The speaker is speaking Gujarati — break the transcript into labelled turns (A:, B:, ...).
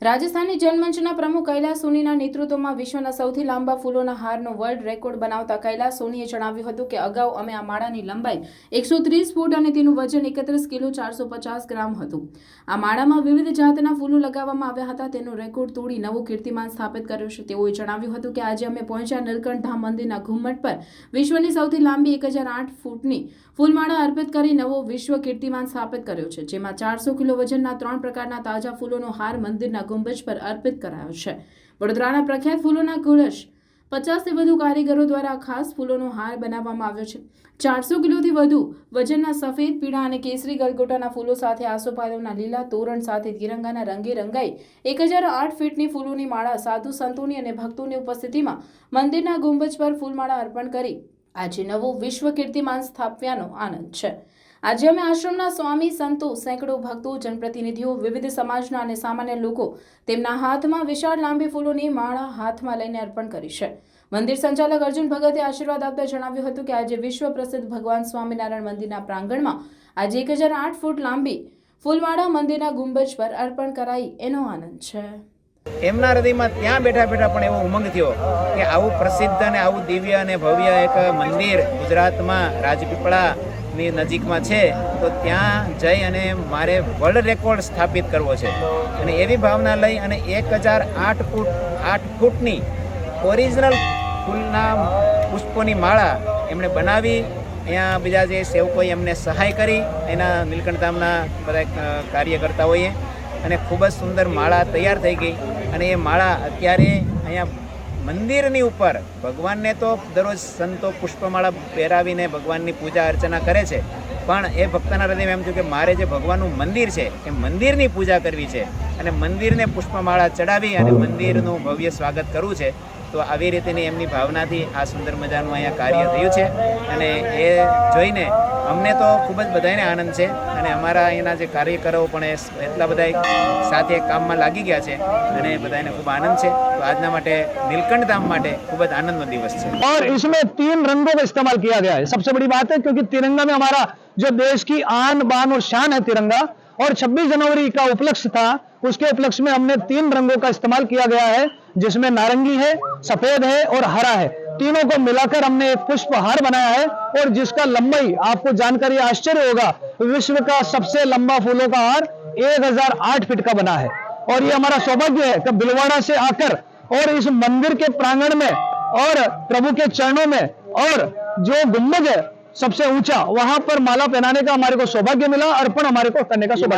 A: રાજસ્થાની જનમંચના પ્રમુખ કૈલાસ સોનીના નેતૃત્વમાં વિશ્વના સૌથી લાંબા ફૂલોના હારનો વર્લ્ડ રેકોર્ડ બનાવતા કૈલાસ સોનીએ જણાવ્યું હતું કે અગાઉ અમે આ માળાની લંબાઈ 130 ફૂટ અને તેનું વજન 31 કિલો 450 ગ્રામ હતું. આ માળામાં વિવિધ જાતના ફૂલો લગાવવામાં આવ્યા હતા. તેનો રેકોર્ડ તોડી નવો કીર્તિમાન સ્થાપિત કર્યો છે. તેઓએ જણાવ્યું હતું કે આજે અમે પહોંચ્યા નીલકંઠ ધામ મંદિરના ઘુમ્મટ પર વિશ્વની સૌથી લાંબી 1008 ફૂટની ફૂલમાળા અર્પિત કરી નવો વિશ્વ કીર્તિમાન સ્થાપિત કર્યો છે, જેમાં 400 કિલો વજનના 3 પ્રકારના તાજા ફૂલોનો હાર મંદિરના ગુંબજ પર અર્પિત કરાયો છે. વડોદરાના પ્રખ્યાત ફૂલોના કળશ 50 થી વધુ કારીગરો દ્વારા ખાસ ફૂલોનો હાર બનાવવામાં આવ્યો છે. 400 કિલોથી વધુ વજનના સફેદ, પીળા અને કેસરી ગલગોટાના ફૂલો સાથે આસોપાલવના લીલા તોરણ સાથે તિરંગાના રંગે રંગાઈ 1008 ફીટની ફૂલોની માળા સાધુ સંતોની અને ભક્તોની ઉપસ્થિતિમાં મંદિરના ગુંબજ પર ફૂલમાળા અર્પણ કરી આજે નવો વિશ્વ કીર્તિમાન સ્થાપ્યાનો આનંદ છે. આજે અમે આશ્રમના સ્વામી, સંતો, સેંકડો ભક્તો, જનપ્રતિનિધિઓ, વિવિધ સમાજના અને સામાન્ય લોકો તેમના હાથમાં વિશાળ લાંબી ફૂલોની માળા હાથમાં લઈને અર્પણ કરી છે. મંદિર સંચાલક અર્જુન ભગતે આશીર્વાદ આપતા જણાવ્યું હતું કે આજે વિશ્વ પ્રસિદ્ધ ભગવાન સ્વામિનારાયણ મંદિરના પ્રાંગણમાં આજે 1008 ફૂટ લાંબી ફૂલમાળા મંદિરના ગુંબજ પર અર્પણ કરાઈ એનો આનંદ છે.
B: એમના હૃદયમાં ત્યાં બેઠા બેઠા પણ એવો ઉમંગ થયો કે આવું પ્રસિદ્ધ અને આવું દિવ્ય અને ભવ્ય એક મંદિર ગુજરાતમાં રાજપીપળાની નજીકમાં છે, તો ત્યાં જઈ અને મારે વર્લ્ડ રેકોર્ડ સ્થાપિત કરવો છે. અને એવી ભાવના લઈ અને 1008 ફૂટની ઓરિજિનલ ફૂલના પુષ્પોની માળા એમણે બનાવી. અહીંયા બીજા જે સેવકોએ એમને સહાય કરી, એના નીલકંઠ ધામના બધા કાર્યકર્તાઓએ, અને ખૂબ જ સુંદર માળા તૈયાર થઈ ગઈ. અને એ માળા અત્યારે અહીંયા મંદિરની ઉપર ભગવાનને તો દરરોજ સંતો પુષ્પમાળા પહેરાવીને ભગવાનની પૂજા અર્ચના કરે છે, પણ એ ભક્તના હૃદયમાં એમ થયું કે મારે જે ભગવાનનું મંદિર છે એ મંદિરની પૂજા કરવી છે અને મંદિરને પુષ્પમાળા ચડાવી અને મંદિરનું ભવ્ય સ્વાગત કરવું છે. તો આવી રીતેની એમની ભાવનાથી આ સુંદર મજાનું અહીંયા કાર્ય થયું છે. અને એ જોઈને અમને તો ખૂબ જ બધાને આનંદ છે. અને અમારા અહીંના જે કાર્યકરો પણ એટલા બધા સાથે કામમાં લાગી ગયા છે અને બધાને ખૂબ આનંદ છે. તો આજના માટે નીલકંઠ ધામ માટે ખૂબ જ આનંદનો દિવસ છે.
C: और इसमें 3 रंगों का इस्तेमाल किया गया है. सबसे बड़ी बात है क्योंकि तिरंगा में हमारा जो देश की आन बान और शान है तिरंगा, और 26 जनवरी का उपलक्ष्य था, उसके उपलक्ष्य में हमने 3 रंगों का इस्तेमाल किया गया है, जिसमें नारंगी है, सफेद है और हरा है. तीनों को मिलाकर हमने एक पुष्प हार बनाया है, और जिसका लंबाई आपको जानकर ये आश्चर्य होगा, विश्व का सबसे लंबा फूलों का हार 1008 फीट का बना है. और ये हमारा सौभाग्य है कि भिलवाड़ा से आकर और इस मंदिर के प्रांगण में और प्रभु के चरणों में और जो गुम्बज है सबसे ऊंचा, वहां पर माला पहनाने का हमारे को सौभाग्य मिला, अर्पण हमारे को करने का सौभाग्य